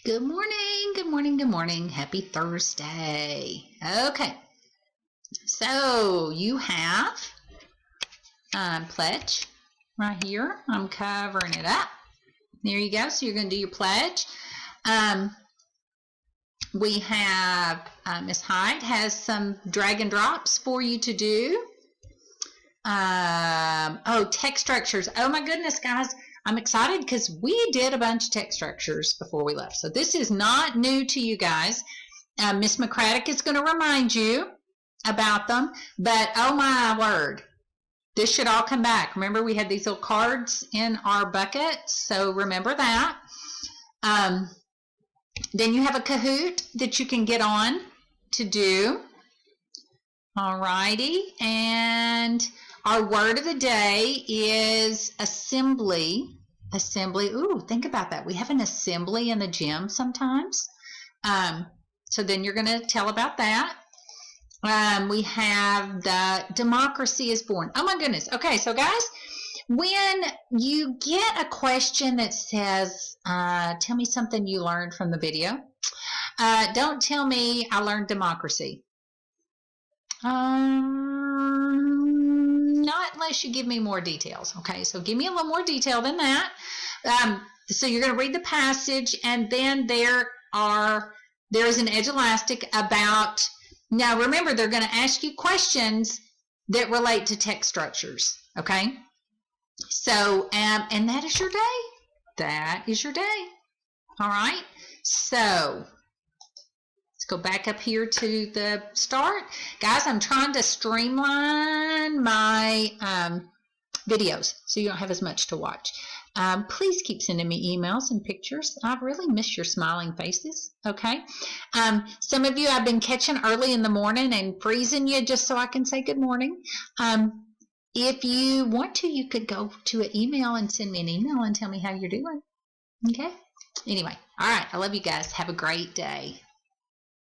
Good morning, good morning, good morning. Happy Thursday. Okay, so you have pledge right here. I'm covering it up. There you go. So you're going to do your pledge. We have Miss Hyde has some drag and drops for you to do. Text structures. Oh my goodness, guys. I'm excited because we did a bunch of text structures before we left. So this is not new to you guys. Miss McCraddock is going to remind you about them. But oh my word, this should all come back. Remember, we had these little cards in our bucket. So remember that. Then you have a Kahoot that you can get on to do. All righty. And our word of the day is assembly. Assembly. Ooh, think about that. We have an assembly in the gym sometimes. So then you're going to tell about that. We have the democracy is born. Oh my goodness. Okay, so guys, when you get a question that says, tell me something you learned from the video, don't tell me I learned democracy. Not unless you give me more details. Okay, so give me a little more detail than that. So you're going to read the passage, and then there is an edge elastic about. Now remember, they're going to ask you questions that relate to text structures. Okay, so and that is your day. That is your day. All right. So go back up here to the start. Guys, I'm trying to streamline my videos so you don't have as much to watch. Please keep sending me emails and pictures. I really miss your smiling faces, okay? Some of you I've been catching early in the morning and freezing you just so I can say good morning. If you want to, you could go to an email and send me an email and tell me how you're doing, okay? Anyway, all right, I love you guys. Have a great day.